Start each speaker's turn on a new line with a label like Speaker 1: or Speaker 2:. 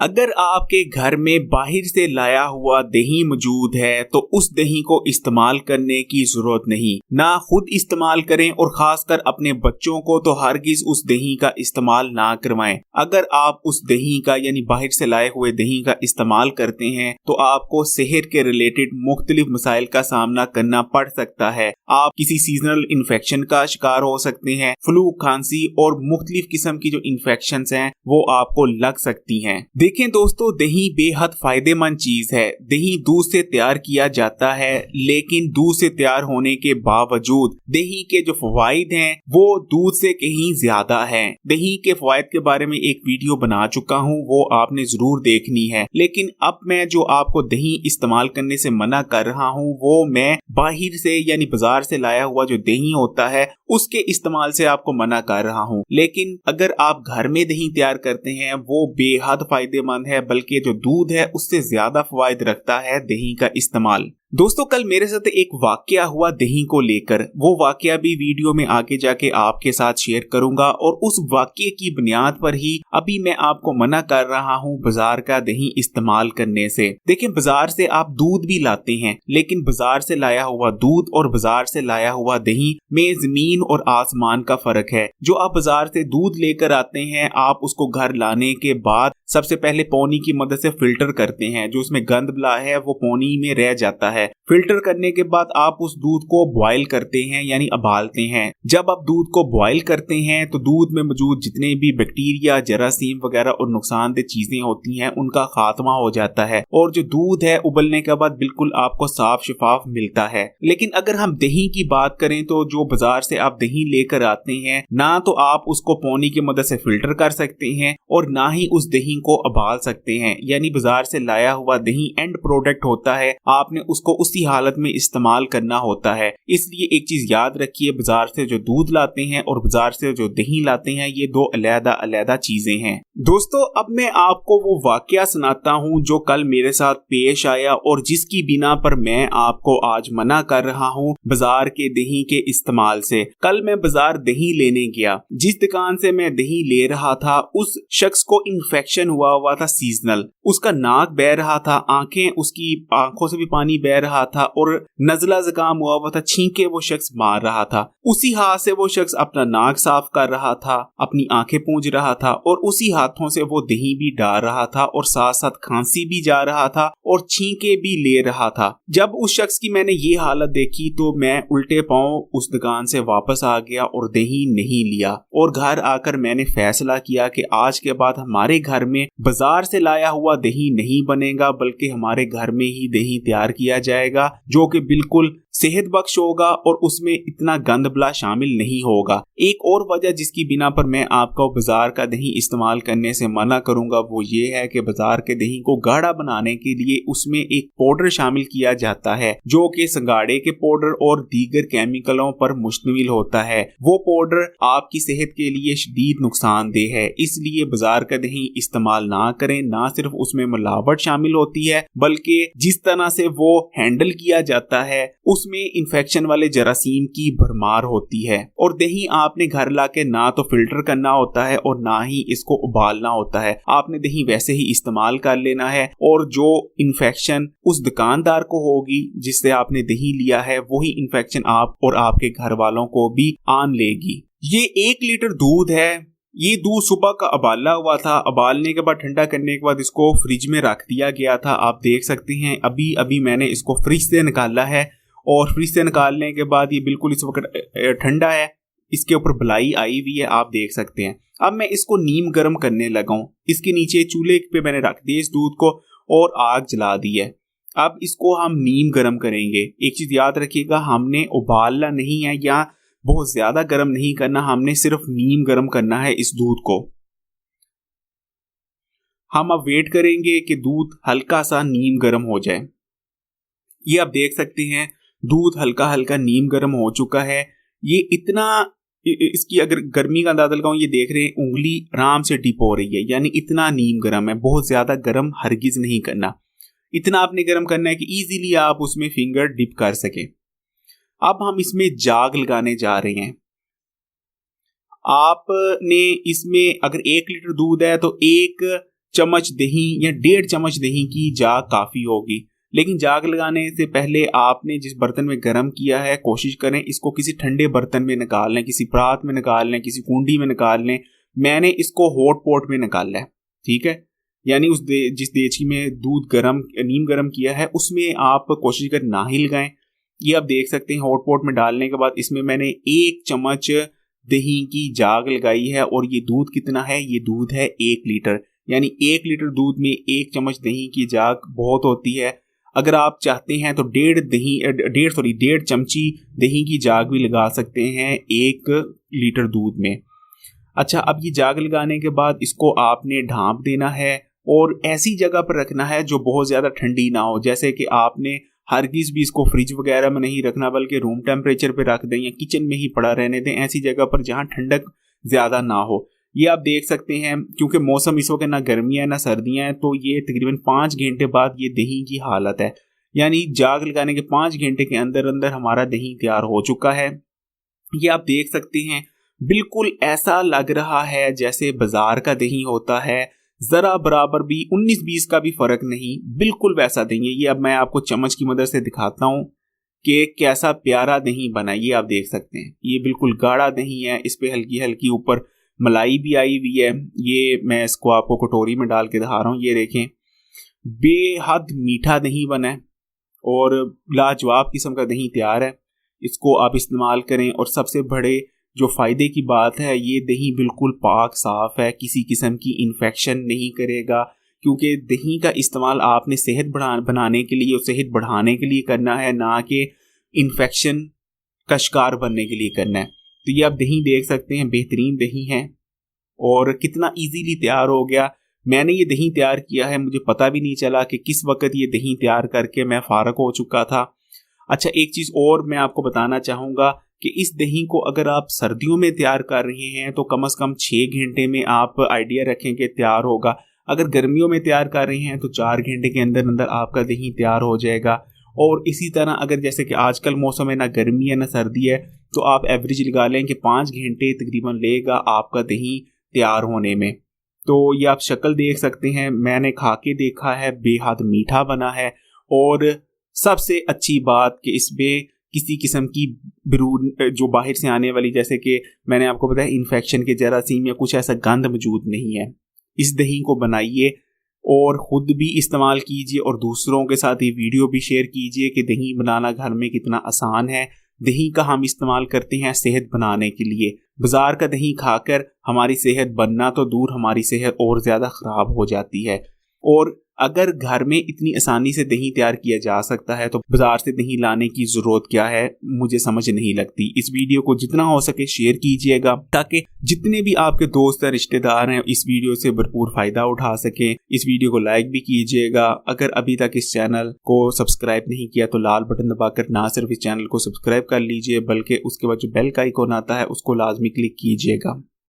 Speaker 1: अगर आपके घर में बाहर से लाया हुआ दही मौजूद है तो उस दही को इस्तेमाल करने की जरूरत नहीं, ना खुद इस्तेमाल करें और खासकर अपने बच्चों को तो हरगिज उस दही का इस्तेमाल ना करवाएं। अगर आप उस दही का यानी बाहर से लाए हुए दही का इस्तेमाल करते हैं तो आपको सेहत के रिलेटेड मुख्तलिफ मसाइल का सामना करना पड़ सकता है। आप किसी सीजनल इन्फेक्शन का शिकार हो सकते हैं, फ्लू, खांसी और मुख्तलिफ किस्म की जो इन्फेक्शन हैं वो आपको लग सकती हैं। देखें दोस्तों, दही बेहद फायदेमंद चीज है। दही दूध से तैयार किया जाता है, लेकिन दूध से तैयार होने के बावजूद दही के जो फवाइद हैं वो दूध से कहीं ज्यादा हैं। दही के फवाइद के बारे में एक वीडियो बना चुका हूं, वो आपने जरूर देखनी है। लेकिन अब मैं जो आपको दही इस्तेमाल करने से मना कर रहा हूं वो मैं बाहर से यानी बाजार से लाया हुआ जो दही होता है उसके इस्तेमाल से आपको मना कर रहा हूं। लेकिन अगर आप घर में दही तैयार करते हैं वो बेहद फायदेमंद है, बल्कि जो दूध है उससे ज्यादा फवाइद रखता है दही का इस्तेमाल। दोस्तों, कल मेरे साथ एक वाकया हुआ दही को लेकर, वो वाकया भी वीडियो में आगे जाके आपके साथ शेयर करूंगा और उस वाकये की बुनियाद पर ही अभी मैं आपको मना कर रहा हूं बाजार का दही इस्तेमाल करने से। देखिए, बाजार से आप दूध भी लाते हैं, लेकिन बाजार से लाया हुआ दूध और बाजार से लाया हुआ दही में जमीन और आसमान का फर्क है। जो आप बाजार से दूध लेकर आते हैं, आप उसको घर लाने के बाद सबसे पहले पानी की मदद से फिल्टर करते हैं। जो उसमें गंद बला है वो पानी में रह जाता है। फिल्टर करने के बाद आप उस दूध को बॉयल करते हैं यानी उबालते हैं। जब आप दूध को बॉयल करते हैं तो दूध में मौजूद जितने भी बैक्टीरिया, जरासीम वगैरह और नुकसानदेह चीजें होती हैं उनका खात्मा हो जाता है और जो दूध है उबलने के बाद बिल्कुल आपको साफ शफाफ मिलता है। लेकिन अगर हम दही की बात करें तो जो बाजार से आप दही लेकर आते हैं, ना तो आप उसको पानी की मदद से फिल्टर कर सकते हैं और ना ही उस दही को उबाल सकते हैं। यानी बाजार से लाया हुआ दही एंड प्रोडक्ट होता है, आपने उसको उसी हालत में इस्तेमाल करना होता है। इसलिए एक चीज याद रखिए, बाजार से जो दूध लाते हैं और बाजार से जो दही लाते हैं ये दो अलग अलग चीजें हैं। दोस्तों, अब मैं आपको वो वाकया सुनाता हूं जो कल मेरे साथ पेश आया और जिसकी बिना पर मैं आपको आज मना कर रहा हूं बाजार के दही के इस्तेमाल से। कल मैं बाजार दही लेने गया। जिस दुकान से मैं दही ले रहा था उस शख्स को इन्फेक्शन हुआ था सीजनल। उसका नाक बह रहा था, उसकी आंखों से भी पानी बह रहा था और नजला जुकाम हुआ था, छींके वो शख्स मार रहा था। उसी हाथ से वो शख्स अपना नाक साफ कर रहा था, अपनी आंखें पूंछ रहा था और उसी हाथों से वो दही भी डाल रहा था और साथ साथ खांसी भी जा रहा था और छींके भी ले रहा था। जब उस शख्स की मैंने ये हालत देखी तो मैं उल्टे पांव उस दुकान से वापस आ गया और दही नहीं लिया और घर आकर मैंने फैसला किया कि आज के बाद हमारे घर में बाजार से लाया हुआ दही नहीं बनेगा, बल्कि हमारे घर में ही दही तैयार किया जाएगा जो कि बिल्कुल सेहत बख्श होगा और उसमें इतना गंद बला शामिल नहीं होगा। एक और वजह जिसकी बिना पर मैं आपको बाजार का दही इस्तेमाल करने से मना करूंगा वो ये है कि बाजार के दही को गाढ़ा बनाने के लिए उसमें एक पाउडर शामिल किया जाता है जो कि सिंगाड़े के पाउडर और दीगर केमिकलों पर मुश्तमिल होता है। वो पाउडर आपकी सेहत के लिए शदीद नुकसानदेह है, इसलिए बाजार का दही इस्तेमाल ना करें। ना सिर्फ उसमें मिलावट शामिल होती है बल्कि जिस तरह से वो हैंडल किया जाता है उसमें इन्फेक्शन वाले जरासीम की भरमार होती है। और दही आपने घर लाके ना तो फिल्टर करना होता है और ना ही इसको उबालना होता है। आपने दही वैसे ही इस्तेमाल कर लेना है और जो इन्फेक्शन उस दुकानदार को होगी जिससे आपने दही लिया है वही इन्फेक्शन आप और आपके घर वालों को भी आन लेगी। ये 1 लीटर दूध है। ये दूध सुबह का उबाला हुआ था। उबालने के बाद ठंडा करने के बाद इसको फ्रिज में रख दिया गया था। आप देख सकते हैं अभी अभी मैंने इसको फ्रिज से निकाला है और फ्रिज से निकालने के बाद ये बिल्कुल इस वक्त ठंडा है। इसके ऊपर बलाई आई हुई है, आप देख सकते हैं। अब मैं इसको नीम गर्म करने लगा हूँ। इसके नीचे चूल्हे पे मैंने रख दिया इस दूध को और आग जला दी है। अब इसको हम नीम गर्म करेंगे। एक चीज याद रखिएगा, हमने उबालना नहीं है या बहुत ज्यादा गर्म नहीं करना, हमने सिर्फ नीम गर्म करना है इस दूध को। हम अब वेट करेंगे कि दूध हल्का सा नीम गर्म हो जाए। ये आप देख सकते हैं दूध हल्का हल्का नीम गर्म हो चुका है। ये इतना, इसकी अगर गर्मी का अंदाजा लगाऊं, ये देख रहे हैं उंगली आराम से डिप हो रही है, यानी इतना नीम गर्म है। बहुत ज्यादा गर्म हरगिज नहीं करना, इतना आपने गर्म करना है कि इजीली आप उसमें फिंगर डिप कर सके। अब हम इसमें जाग लगाने जा रहे हैं। आपने इसमें अगर 1 लीटर दूध है तो 1 चम्मच दही या 1.5 चम्मच दही की जाग काफ़ी होगी। लेकिन जाग लगाने से पहले आपने जिस बर्तन में गर्म किया है कोशिश करें इसको किसी ठंडे बर्तन में निकाल लें, किसी परात में निकाल लें, किसी कुंडी में निकाल लें। मैंने इसको हॉट पॉट में निकाला है, ठीक है। यानी जिस देचकी में नीम गर्म किया है उसमें आप कोशिश कर ना ही लगाएं। ये आप देख सकते हैं हॉट पॉट में डालने के बाद इसमें मैंने 1 चम्मच दही की जाग लगाई है। और ये दूध कितना है, ये दूध है 1 लीटर। यानी 1 लीटर दूध में 1 चम्मच दही की जाग बहुत होती है। अगर आप चाहते हैं तो 1.5 चमची दही की जाग भी लगा सकते हैं 1 लीटर दूध में। अच्छा, अब ये जाग लगाने के बाद इसको आपने ढाँप देना है और ऐसी जगह पर रखना है जो बहुत ज़्यादा ठंडी ना हो। जैसे कि आपने हरगिज़ भी इसको फ्रिज वगैरह में नहीं रखना, बल्कि रूम टेम्परेचर पे रख दें या किचन में ही पड़ा रहने दें, ऐसी जगह पर जहाँ ठंडक ज़्यादा ना हो। ये आप देख सकते हैं क्योंकि मौसम इस वक्त ना गर्मियाँ ना सर्दियाँ हैं, तो ये तकरीबन 5 घंटे बाद ये दही की हालत है। यानी जाग लगाने के 5 घंटे के अंदर अंदर हमारा दही तैयार हो चुका है। ये आप देख सकते हैं बिल्कुल ऐसा लग रहा है जैसे बाजार का दही होता है, जरा बराबर भी 19-20 का भी फर्क नहीं, बिल्कुल वैसा दही है। ये अब मैं आपको चम्मच की मदद से दिखाता हूँ कि कैसा प्यारा दही बना। ये आप देख सकते हैं ये बिल्कुल गाढ़ा दही है, इस पे हल्की हल्की ऊपर मलाई भी आई हुई है। ये मैं इसको आपको कटोरी में डाल के दिखा रहा हूँ। ये देखें बेहद मीठा दही बना है और लाजवाब किस्म का दही तैयार है। इसको आप इस्तेमाल करें। और सबसे बड़े जो फ़ायदे की बात है, ये दही बिल्कुल पाक साफ़ है, किसी किस्म की इन्फेक्शन नहीं करेगा। क्योंकि दही का इस्तेमाल आपने सेहत बनाने के लिए और सेहत बढ़ाने के लिए करना है, ना कि इन्फेक्शन का शिकार बनने के लिए करना है। तो ये आप दही देख सकते हैं, बेहतरीन दही है और कितना इजीली तैयार हो गया। मैंने ये दही तैयार किया है, मुझे पता भी नहीं चला कि किस वक्त ये दही तैयार करके मैं फ़ारग हो चुका था। अच्छा, एक चीज़ और मैं आपको बताना चाहूँगा कि इस दही को अगर आप सर्दियों में तैयार कर रहे हैं तो कम से कम 6 घंटे में आप आइडिया रखें कि तैयार होगा। अगर गर्मियों में तैयार कर रहे हैं तो 4 घंटे के अंदर अंदर आपका दही तैयार हो जाएगा। और इसी तरह अगर जैसे कि आजकल मौसम है, ना गर्मी है ना सर्दी है, तो आप एवरेज लगा लें कि 5 घंटे तकरीबन लेगा आपका दही तैयार होने में। तो ये आप शक्ल देख सकते हैं, मैंने खा के देखा है, बेहद मीठा बना है। और सबसे अच्छी बात कि इसमें किसी किस्म की जो बाहर से आने वाली, जैसे कि मैंने आपको बताया इन्फेक्शन के जरासीम या कुछ ऐसा गंद मौजूद नहीं है। इस दही को बनाइए और ख़ुद भी इस्तेमाल कीजिए और दूसरों के साथ ये वीडियो भी शेयर कीजिए कि दही बनाना घर में कितना आसान है। दही का हम इस्तेमाल करते हैं सेहत बनाने के लिए। बाजार का दही खाकर हमारी सेहत बनना तो दूर, हमारी सेहत और ज़्यादा ख़राब हो जाती है। और अगर घर में इतनी आसानी से दही तैयार किया जा सकता है तो बाजार से दही लाने की ज़रूरत क्या है, मुझे समझ नहीं लगती। इस वीडियो को जितना हो सके शेयर कीजिएगा ताकि जितने भी आपके दोस्त हैं, रिश्तेदार हैं, इस वीडियो से भरपूर फ़ायदा उठा सकें। इस वीडियो को लाइक भी कीजिएगा। अगर अभी तक इस चैनल को सब्सक्राइब नहीं किया तो लाल बटन दबाकर ना सिर्फ इस चैनल को सब्सक्राइब कर लीजिए, बल्कि उसके बाद जो बेल का आइकॉन आता है उसको लाजमी क्लिक कीजिएगा।